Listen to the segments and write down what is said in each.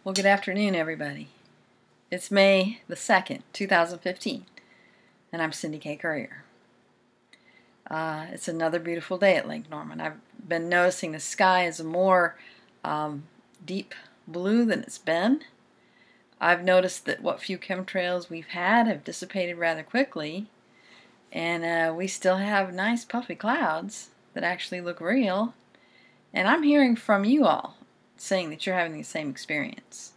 Well, good afternoon, everybody. It's May the 2nd, 2015, and I'm Cindy K. Courier. It's another beautiful day at Lake Norman. I've been noticing the sky is more deep blue than it's been. I've noticed that what few chemtrails we've had have dissipated rather quickly, and we still have nice puffy clouds that actually look real, and I'm hearing from you all saying that you're having the same experience.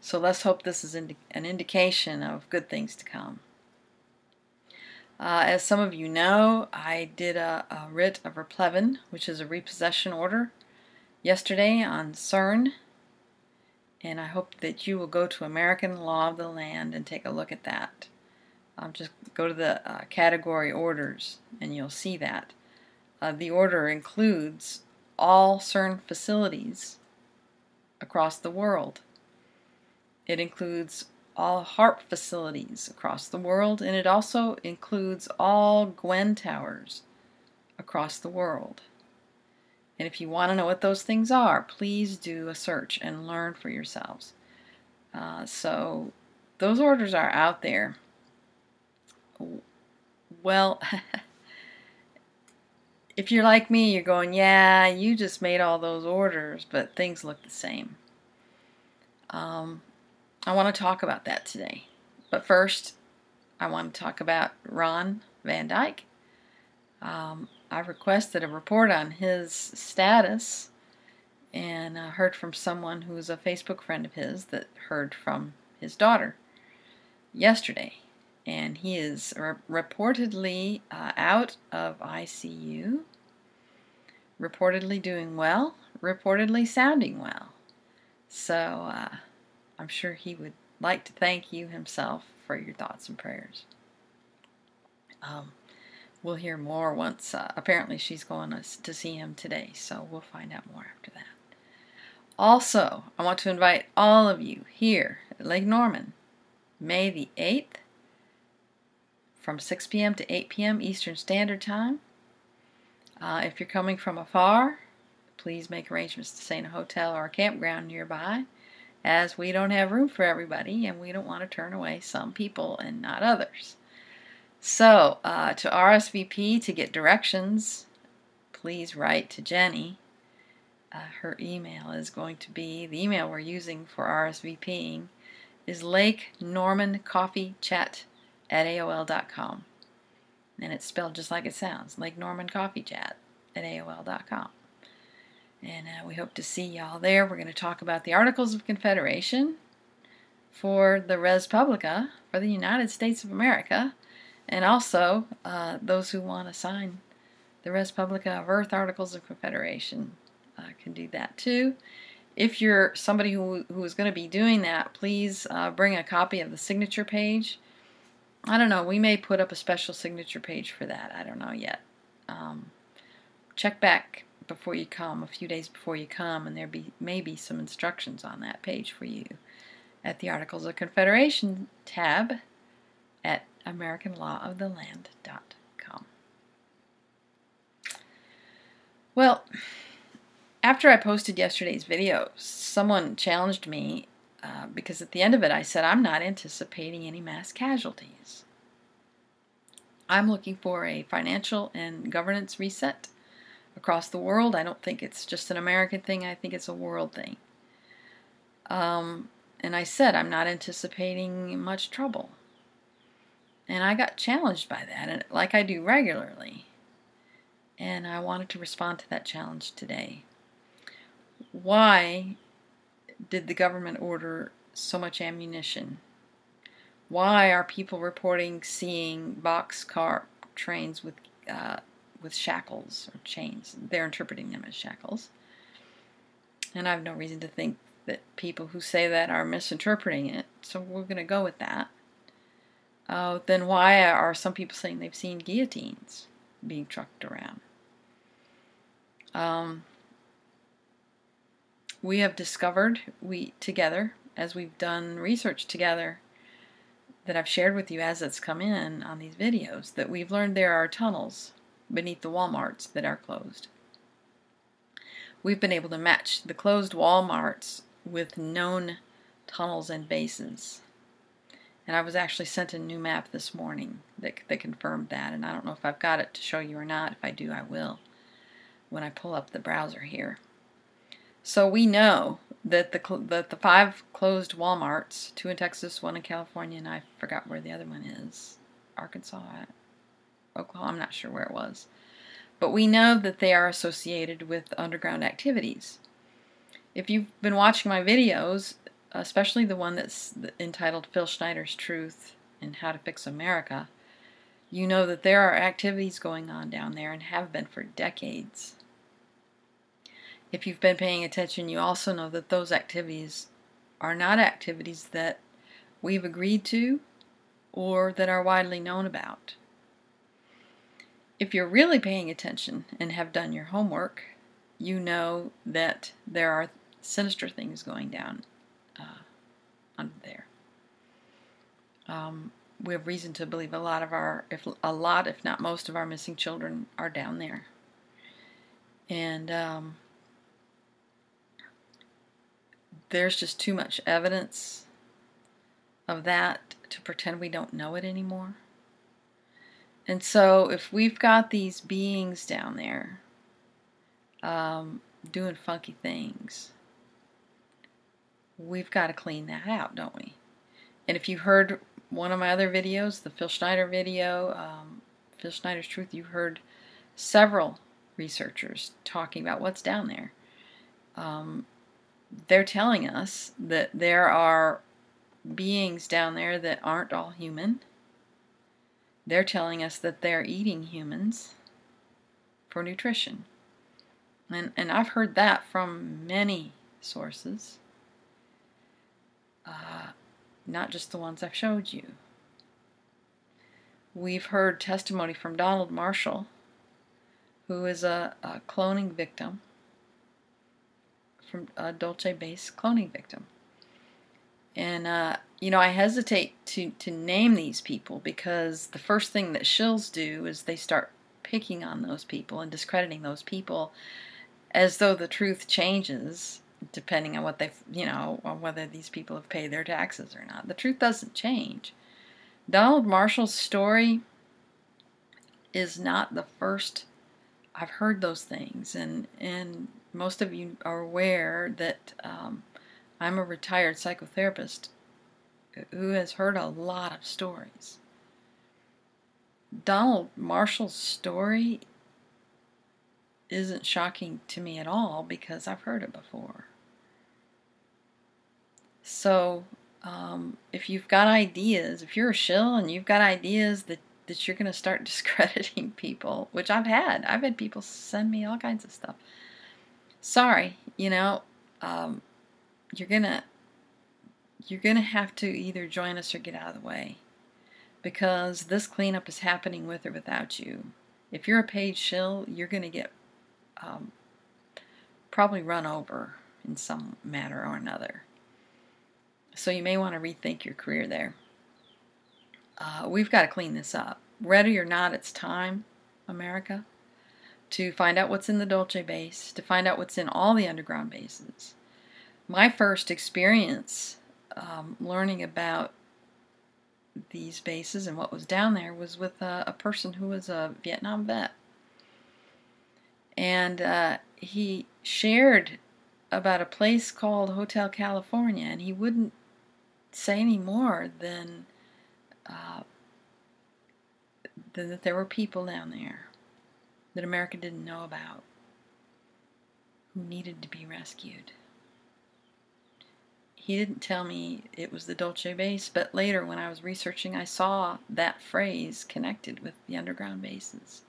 So let's hope this is an indication of good things to come. As some of you know, I did a writ of replevin, which is a repossession order, yesterday on CERN, and I hope that you will go to American Law of the Land and take a look at that. Just go to the category orders and you'll see that. The order includes all CERN facilities across the world. It includes all HARP facilities across the world, and it also includes all Gwen towers across the world. And if you want to know what those things are, please do a search and learn for yourselves. So those orders are out there. Well, if you're like me, you're going, yeah, you just made all those orders, but things look the same. I want to talk about that today. But first, I want to talk about Ron Van Dyke. I requested a report on his status and heard from someone who is a Facebook friend of his that heard from his daughter yesterday. And he is reportedly out of ICU, reportedly doing well, reportedly sounding well. So I'm sure he would like to thank you himself for your thoughts and prayers. We'll hear more once, apparently she's going to see him today, so we'll find out more after that. Also, I want to invite all of you here at Lake Norman, May the 8th, from 6 p.m. to 8 p.m. Eastern Standard Time. If you're coming from afar, please make arrangements to stay in a hotel or a campground nearby, as we don't have room for everybody and we don't want to turn away some people and not others. So, to RSVP to get directions, please write to Jenny. Her email is going to be, the email we're using for RSVPing is lakenormancoffeechat@aol.com. And it's spelled just like it sounds, lakenormancoffeechat@aol.com. And we hope to see y'all there. We're going to talk about the Articles of Confederation for the Res Publica for the United States of America, and also those who want to sign the Res Publica of Earth Articles of Confederation can do that too. If you're somebody who is going to be doing that, please bring a copy of the signature page. I don't know, we may put up a special signature page for that. I don't know yet. Check back before you come, a few days before you come, and there may be some instructions on that page for you at the Articles of Confederation tab at AmericanLawOfTheLand.com. Well, after I posted yesterday's video, someone challenged me because at the end of it I said I'm not anticipating any mass casualties. I'm looking for a financial and governance reset across the world. I don't think it's just an American thing. I think it's a world thing. And I said I'm not anticipating much trouble. And I got challenged by that, and like I do regularly. And I wanted to respond to that challenge today. Why did the government order so much ammunition? Why are people reporting seeing boxcar trains with shackles or chains? They're interpreting them as shackles. And I have no reason to think that people who say that are misinterpreting it, so we're going to go with that. Then why are some people saying they've seen guillotines being trucked around? We have discovered, together, as we've done research together, that I've shared with you as it's come in on these videos, that we've learned there are tunnels beneath the Walmarts that are closed. We've been able to match the closed Walmarts with known tunnels and bases. And I was actually sent a new map this morning that confirmed that, and I don't know if I've got it to show you or not. If I do, I will when I pull up the browser here. So we know that the 5 closed Walmarts, 2 in Texas, 1 in California, and I forgot where the other one is. Arkansas, Oklahoma, I'm not sure where it was. But we know that they are associated with underground activities. If you've been watching my videos, especially the one that's entitled Phil Schneider's Truth and How to Fix America, you know that there are activities going on down there and have been for decades. If you've been paying attention, you also know that those activities are not activities that we've agreed to or that are widely known about. If you're really paying attention and have done your homework, you know that there are sinister things going down under there. We have reason to believe a lot, if not most, of our missing children are down there. And there's just too much evidence of that to pretend we don't know it anymore. And so if we've got these beings down there doing funky things, we've got to clean that out, don't we? And if you heard one of my other videos, the Phil Schneider video, Phil Schneider's Truth, you heard several researchers talking about what's down there. They're telling us that there are beings down there that aren't all human. They're telling us that they're eating humans for nutrition. And I've heard that from many sources, not just the ones I've showed you. We've heard testimony from Donald Marshall, who is a cloning victim, from a Dolce-based cloning victim. And, I hesitate to name these people because the first thing that shills do is they start picking on those people and discrediting those people as though the truth changes depending on what on whether these people have paid their taxes or not. The truth doesn't change. Donald Marshall's story is not the first I've heard those things, and most of you are aware that I'm a retired psychotherapist who has heard a lot of stories. Donald Marshall's story isn't shocking to me at all because I've heard it before. So if you've got ideas, if you're a shill and you've got ideas that you're going to start discrediting people, which I've had people send me all kinds of stuff. Sorry, you're gonna have to either join us or get out of the way, because this cleanup is happening with or without you. If you're a paid shill, you're gonna get probably run over in some manner or another. So you may want to rethink your career there. We've got to clean this up. Ready or not, it's time, America, to find out what's in the Dolce base, to find out what's in all the underground bases. My first experience learning about these bases and what was down there was with a person who was a Vietnam vet. And he shared about a place called Hotel California, and he wouldn't say any more than that there were people down there that America didn't know about who needed to be rescued. He didn't tell me it was the Dolce base, but later when I was researching, I saw that phrase connected with the underground bases.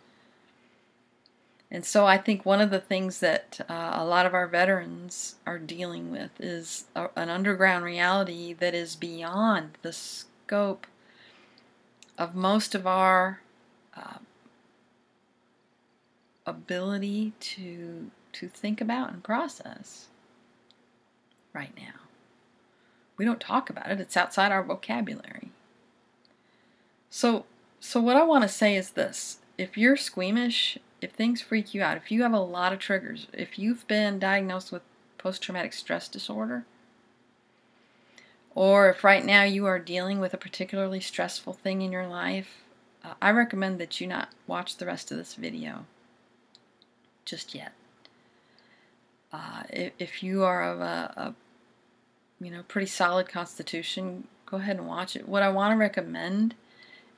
And so I think one of the things that a lot of our veterans are dealing with is an underground reality that is beyond the scope of most of our ability to think about and process right now. We don't talk about it. It's outside our vocabulary. So what I want to say is this. If you're squeamish, if things freak you out, if you have a lot of triggers, if you've been diagnosed with post-traumatic stress disorder, Or if right now you are dealing with a particularly stressful thing in your life, I recommend that you not watch the rest of this video just yet. If you are of a pretty solid constitution, go ahead and watch it. What I want to recommend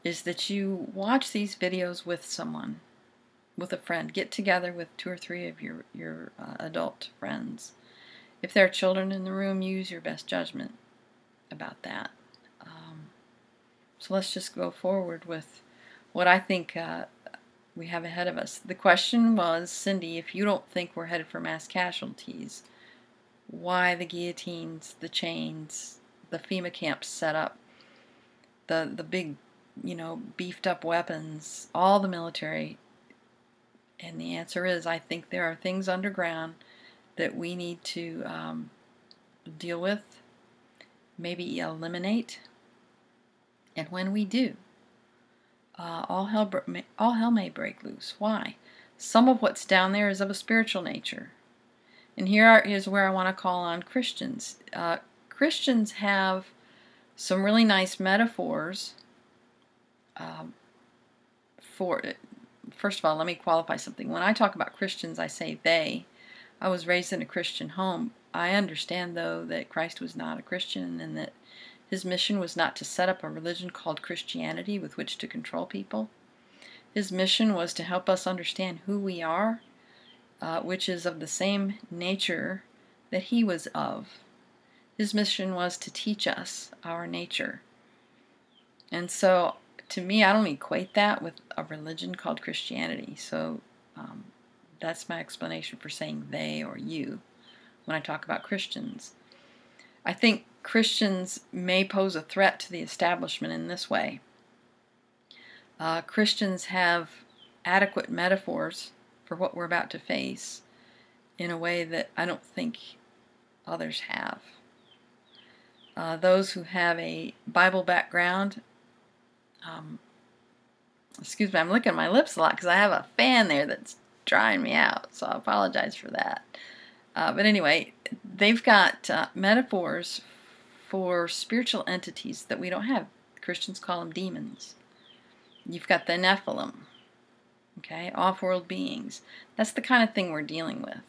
is that you watch these videos with someone, with a friend. Get together with 2 or 3 of your adult friends. If there are children in the room, use your best judgment about that. So let's just go forward with what I think we have ahead of us. The question was, Cindy, if you don't think we're headed for mass casualties, why the guillotines, the chains, the FEMA camps set up, the big, beefed up weapons, all the military? And the answer is, I think there are things underground that we need to deal with, maybe eliminate. And when we do, all hell may break loose. Why? Some of what's down there is of a spiritual nature. And here's where I want to call on Christians. Christians have some really nice metaphors for it. First of all, let me qualify something. When I talk about Christians, I say they. I was raised in a Christian home. I understand, though, that Christ was not a Christian and that his mission was not to set up a religion called Christianity with which to control people. His mission was to help us understand who we are, which is of the same nature that he was of. His mission was to teach us our nature. And so, to me, I don't equate that with a religion called Christianity. So that's my explanation for saying they or you when I talk about Christians. I think Christians may pose a threat to the establishment in this way. Christians have adequate metaphors for what we're about to face in a way that I don't think others have. Those who have a Bible background, excuse me, I'm licking my lips a lot because I have a fan there that's drying me out, so I apologize for that. But anyway, they've got metaphors for spiritual entities that we don't have. Christians call them demons. You've got the Nephilim, okay, off-world beings. That's the kind of thing we're dealing with.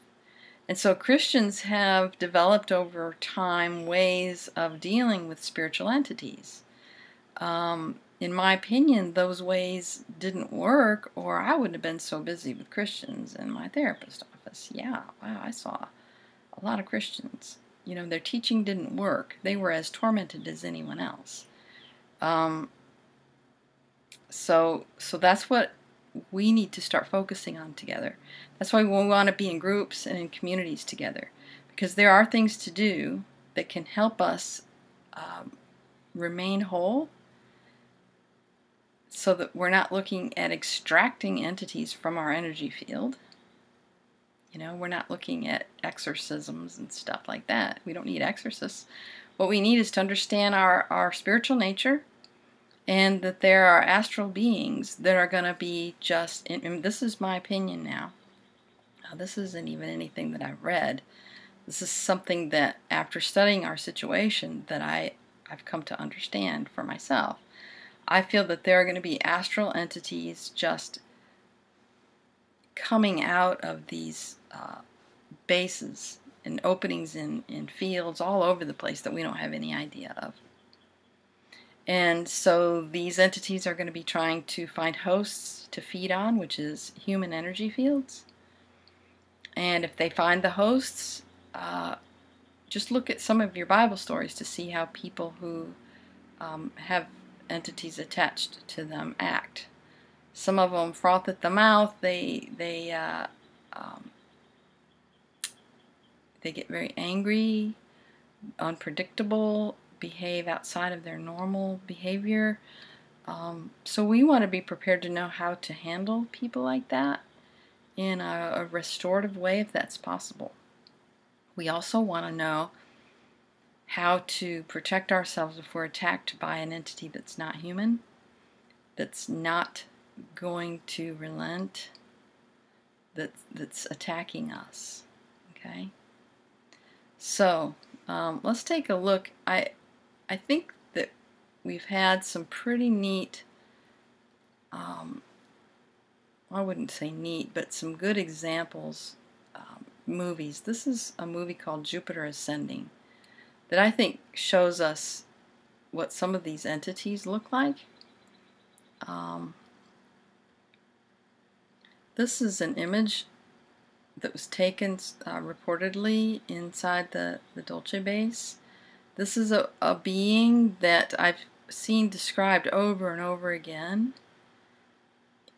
And so Christians have developed over time ways of dealing with spiritual entities. In my opinion, those ways didn't work, or I wouldn't have been so busy with Christians in my therapist office. Yeah, wow, I saw a lot of Christians. Their teaching didn't work. They were as tormented as anyone else. So that's what we need to start focusing on together. That's why we want to be in groups and in communities together, because there are things to do that can help us remain whole, so that we're not looking at extracting entities from our energy field. We're not looking at exorcisms and stuff like that. We don't need exorcists. What we need is to understand our spiritual nature, and that there are astral beings that are going to be just, and this is my opinion now. This isn't even anything that I've read. This is something that, after studying our situation, that I've come to understand for myself. I feel that there are going to be astral entities just coming out of these bases and openings in fields all over the place that we don't have any idea of. And so these entities are going to be trying to find hosts to feed on, which is human energy fields. And if they find the hosts, just look at some of your Bible stories to see how people who have entities attached to them act. Some of them froth at the mouth. They get very angry, unpredictable, behave outside of their normal behavior. So we want to be prepared to know how to handle people like that in a restorative way, if that's possible. We also want to know how to protect ourselves if we're attacked by an entity that's not human, that's not going to relent, that's attacking us. Okay? So, let's take a look. I think that we've had some pretty neat, I wouldn't say neat, but some good examples, movies. This is a movie called Jupiter Ascending that I think shows us what some of these entities look like. This is an image that was taken reportedly inside the Dolce base. This is a being that I've seen described over and over again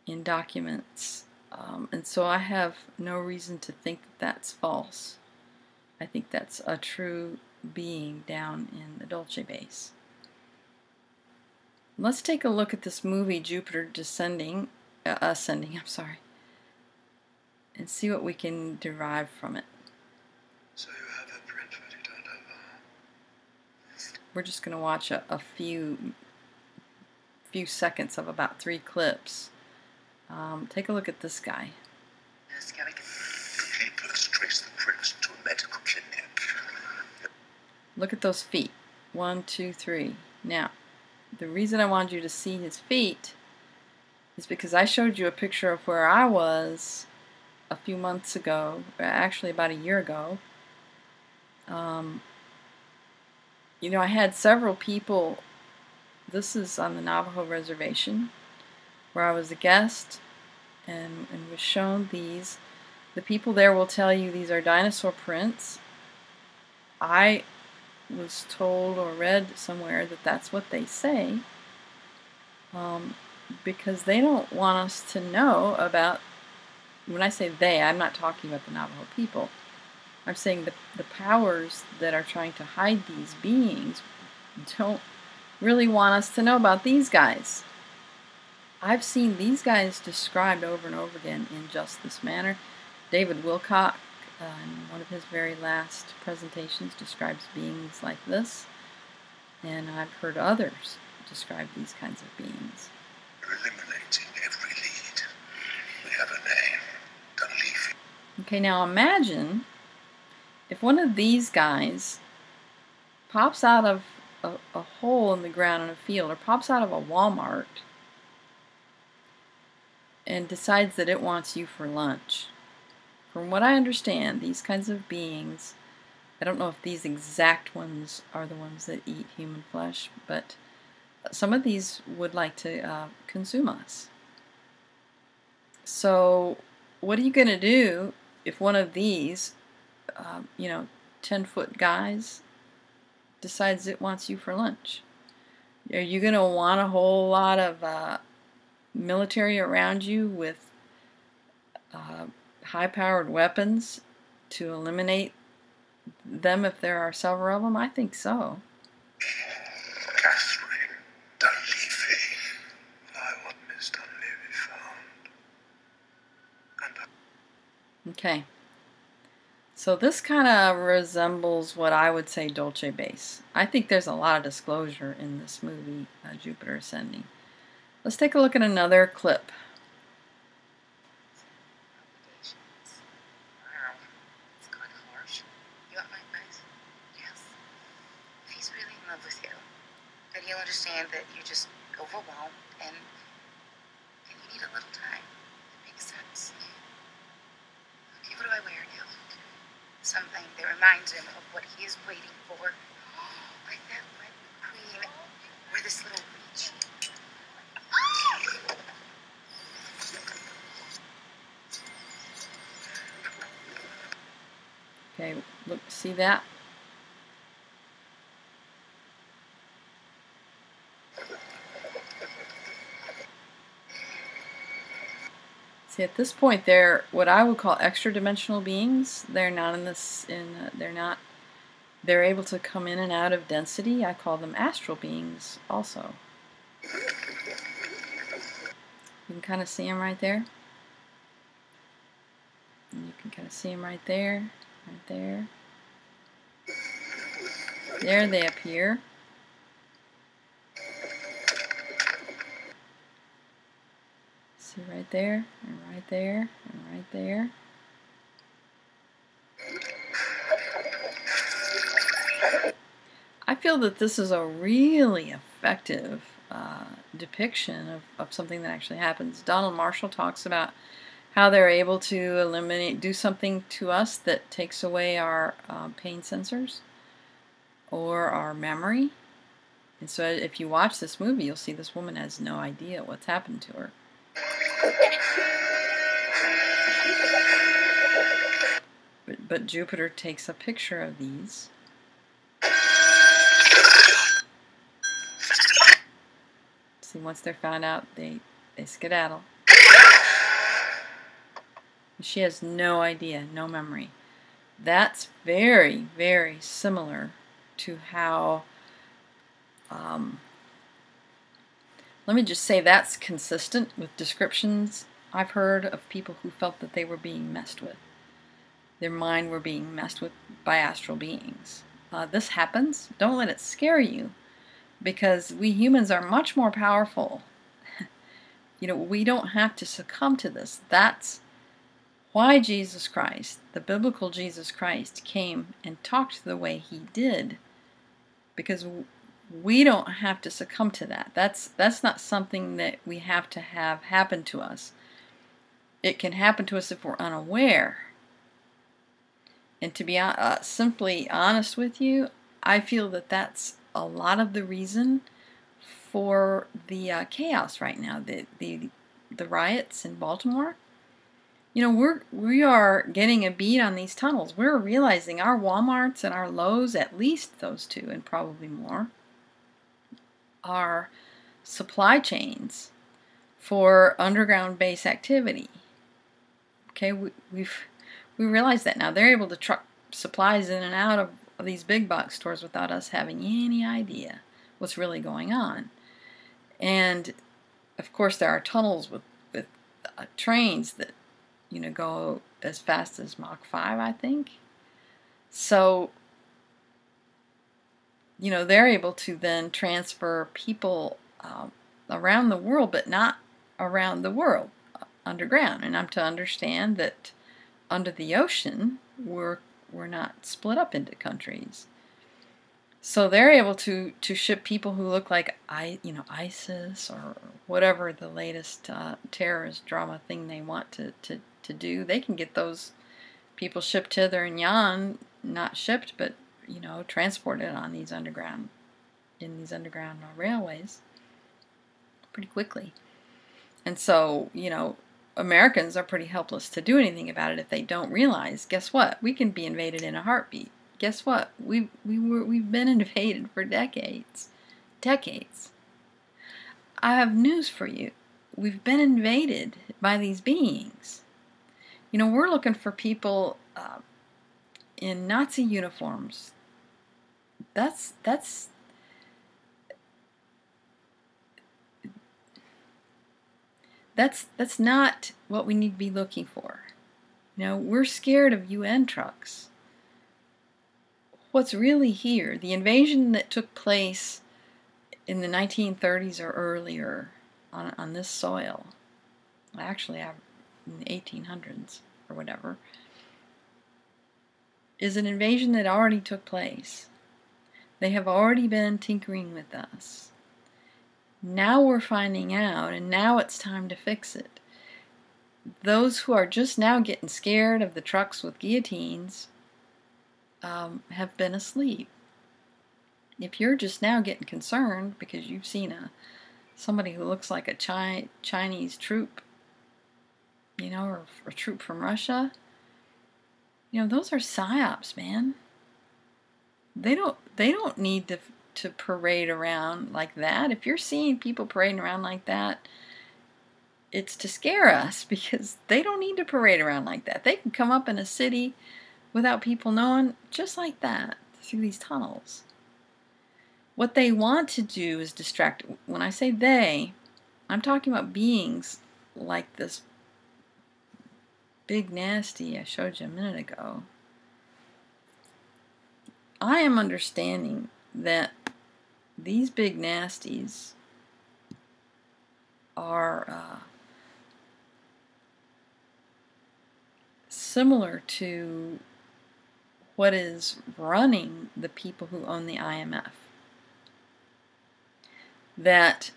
in documents, and so I have no reason to think that that's false. I think that's a true being down in the Dolce base. Let's take a look at this movie Jupiter Ascending, I'm sorry, and see what we can derive from it. So you have a print, but you don't have We're just going to watch a few seconds of about 3 clips. Take a look at this guy. Papers trace the prints to a medical clinic. Look at those feet. 1, 2, 3. Now, the reason I wanted you to see his feet is because I showed you a picture of where I was a few months ago, actually about a year ago. You know, I had several people, this is on the Navajo reservation, where I was a guest and was shown these. The people there will tell you these are dinosaur prints. I was told or read somewhere that that's what they say, because they don't want us to know about, when I say they, I'm not talking about the Navajo people. I'm saying the powers that are trying to hide these beings don't really want us to know about these guys. I've seen these guys described over and over again in just this manner. David Wilcock, in one of his very last presentations, describes beings like this, and I've heard others describe these kinds of beings. You're eliminating every lead. We have a name. Dolce. Okay, now imagine if one of these guys pops out of a hole in the ground in a field, or pops out of a Walmart and decides that it wants you for lunch. From what I understand, these kinds of beings, I don't know if these exact ones are the ones that eat human flesh, but some of these would like to consume us. So what are you going to do if one of these, 10-foot guys decides it wants you for lunch? Are you going to want a whole lot of military around you with high-powered weapons to eliminate them if there are several of them? I think so. Catherine Dolce. I want Miss Dolce found. Okay. So this kind of resembles what I would say Dolce base. I think there's a lot of disclosure in this movie, Jupiter Ascending. Let's take a look at another clip. Wow, it's kind of harsh. You want my advice? Yes. If he's really in love with you, then he'll understand that you're just overwhelmed and you need a little time. It makes sense. Okay, what do I wear now? Something that reminds him of what he is waiting for. Like that red queen or this little reach. Okay, look, see that? See, at this point, they're what I would call extra-dimensional beings. They're not in this. They're able to come in and out of density. I call them astral beings, also. You can kind of see them right there. And you can kind of see them right there, right there. There they appear. See right there, and right there, and right there. I feel that this is a really effective depiction of something that actually happens. Donald Marshall talks about how they're able to do something to us that takes away our pain sensors or our memory. And so if you watch this movie, you'll see this woman has no idea what's happened to her. But Jupiter takes a picture of these. See, once they're found out, they skedaddle. She has no idea, no memory. That's very, very similar to how, let me just say that's consistent with descriptions I've heard of people who felt that they were being messed with. Their mind were being messed with by astral beings. This happens. Don't let it scare you, because we humans are much more powerful. We don't have to succumb to this. That's why Jesus Christ, the biblical Jesus Christ, came and talked the way he did, because we don't have to succumb to that. That's not something that we have to have happen to us. It can happen to us if we're unaware. And to be simply honest with you, I feel that that's a lot of the reason for the chaos right now, the riots in Baltimore. We are getting a beat on these tunnels. We're realizing our Walmarts and our Lowe's, at least those two, and probably more, are supply chains for underground base activity. Okay, we realize that now. They're able to truck supplies in and out of these big box stores without us having any idea what's really going on. And of course, there are tunnels with trains that go as fast as Mach 5, I think. So they're able to then transfer people around the world, but not around the world, underground. And I'm to understand that under the ocean, we're not split up into countries. So they're able to ship people who look like ISIS or whatever the latest terrorist drama thing they want to do. They can get those people shipped hither and yon, not shipped, but transported on these underground railways pretty quickly. And so Americans are pretty helpless to do anything about it if they don't realize, guess what? We can be invaded in a heartbeat. Guess what? We've been invaded for decades. Decades. I have news for you. We've been invaded by these beings. We're looking for people in Nazi uniforms. That's not what we need to be looking for. We're scared of UN trucks. What's really here, the invasion that took place in the 1930s or earlier on this soil, actually in the 1800s or whatever, is an invasion that already took place. They have already been tinkering with us. Now we're finding out, and now it's time to fix it. Those who are just now getting scared of the trucks with guillotines have been asleep. If you're just now getting concerned because you've seen somebody who looks like a Chinese troop, or a troop from Russia, those are psyops, man. They don't need to parade around like that. If you're seeing people parading around like that, it's to scare us, because they don't need to parade around like that. They can come up in a city without people knowing, just like that, through these tunnels. What they want to do is distract. When I say they, I'm talking about beings like this big nasty I showed you a minute ago. I am understanding that these big nasties are similar to what is running the people who own the IMF. That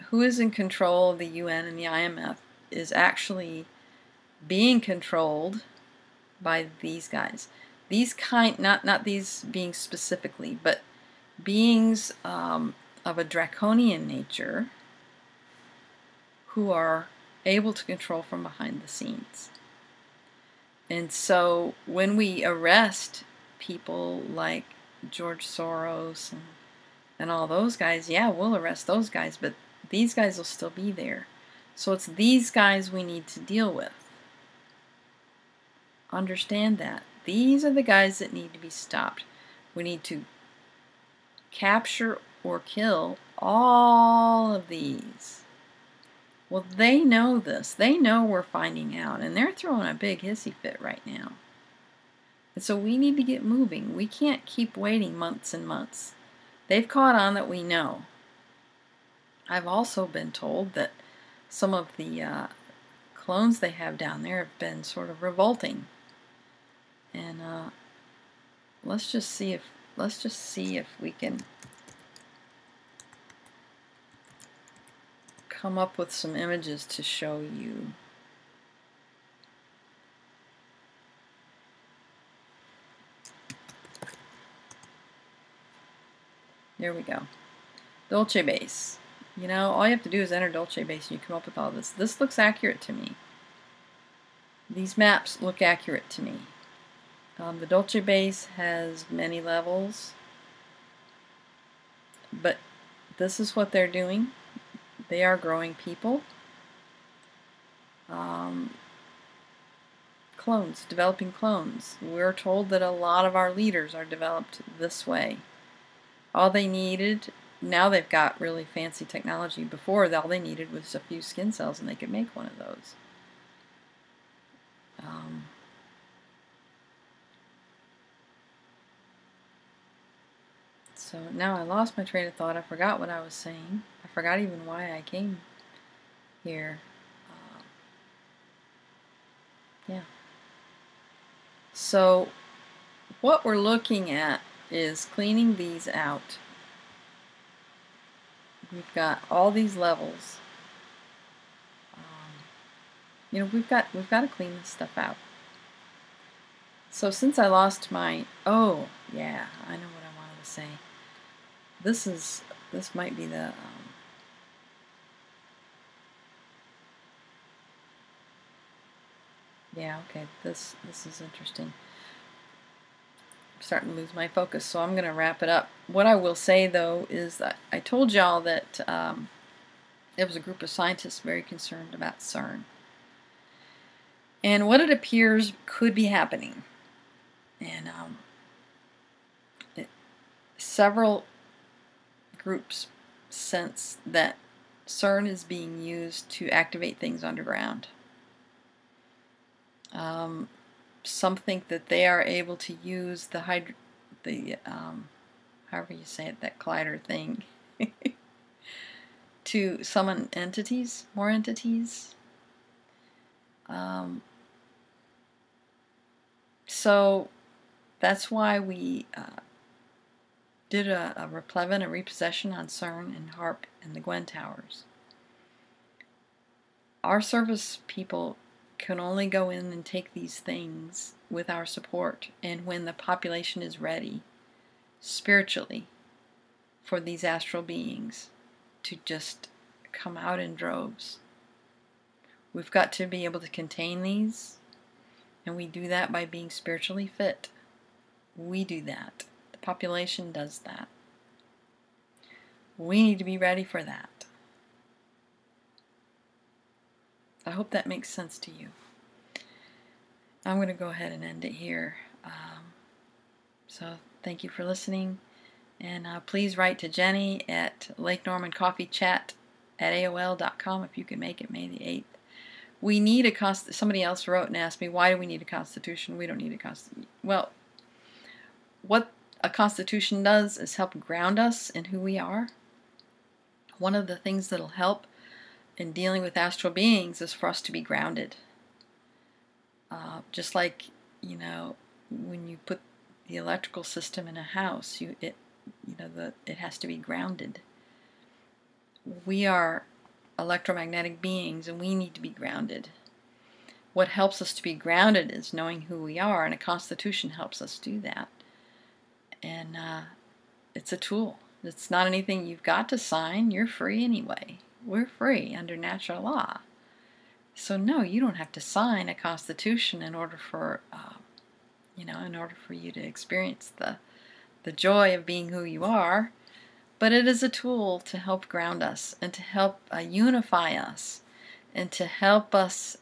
who is in control of the UN and the IMF is actually being controlled by these guys. These not these beings specifically, but beings of a draconian nature who are able to control from behind the scenes. And so when we arrest people like George Soros and all those guys, yeah, we'll arrest those guys, but these guys will still be there. So it's these guys we need to deal with. Understand that. These are the guys that need to be stopped. We need to capture or kill all of these. Well, they know this. They know we're finding out, and they're throwing a big hissy fit right now. And so we need to get moving. We can't keep waiting months and months. They've caught on that we know. I've also been told that some of the clones they have down there have been sort of revolting. And let's just see if we can come up with some images to show you. There we go. Dolce base. You know, all you have to do is enter Dolce base and you come up with all this. This looks accurate to me. These maps look accurate to me. The Dolce base has many levels, but this is what they're doing. They are growing people. Clones, developing clones. We're told that a lot of our leaders are developed this way. All they needed, now they've got really fancy technology. Before, all they needed was a few skin cells and they could make one of those. So now I lost my train of thought. I forgot what I was saying. I forgot even why I came here. Yeah. So what we're looking at is cleaning these out. We've got all these levels. You know, we've got to clean this stuff out. So since I lost my, oh yeah, I know what I wanted to say. This might be the yeah, okay, this is interesting. I'm starting to lose my focus, so I'm going to wrap it up. What I will say though is that I told y'all that there was a group of scientists very concerned about CERN and what it appears could be happening. And several groups sense that CERN is being used to activate things underground. Some think that they are able to use the however you say it, that collider thing, to summon entities, more entities. So that's why we did a replevin, a repossession on CERN and HARP and the Gwen Towers. Our service people can only go in and take these things with our support, and when the population is ready, spiritually, for these astral beings to just come out in droves. We've got to be able to contain these, and we do that by being spiritually fit. We do that. The population does that. We need to be ready for that. I hope that makes sense to you. I'm going to go ahead and end it here. So thank you for listening, and please write to Jenny at lakenormancoffeechat@aol.com if you can make it May the 8th. We need a somebody else wrote and asked me, why do we need a constitution? We don't need a constitution. Well, what a constitution does is help ground us in who we are. One of the things that'll help in dealing with astral beings is for us to be grounded. Just like, you know, when you put the electrical system in a house. It has to be grounded. We are electromagnetic beings, and we need to be grounded. What helps us to be grounded is knowing who we are, and a constitution helps us do that. And it's a tool. It's not anything you've got to sign. You're free anyway. We're free under natural law. So no, you don't have to sign a constitution in order for you to experience the joy of being who you are. But it is a tool to help ground us and to help unify us and to help us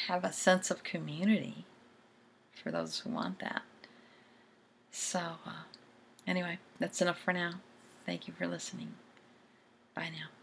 have a sense of community for those who want that. So anyway, that's enough for now. Thank you for listening. Bye now.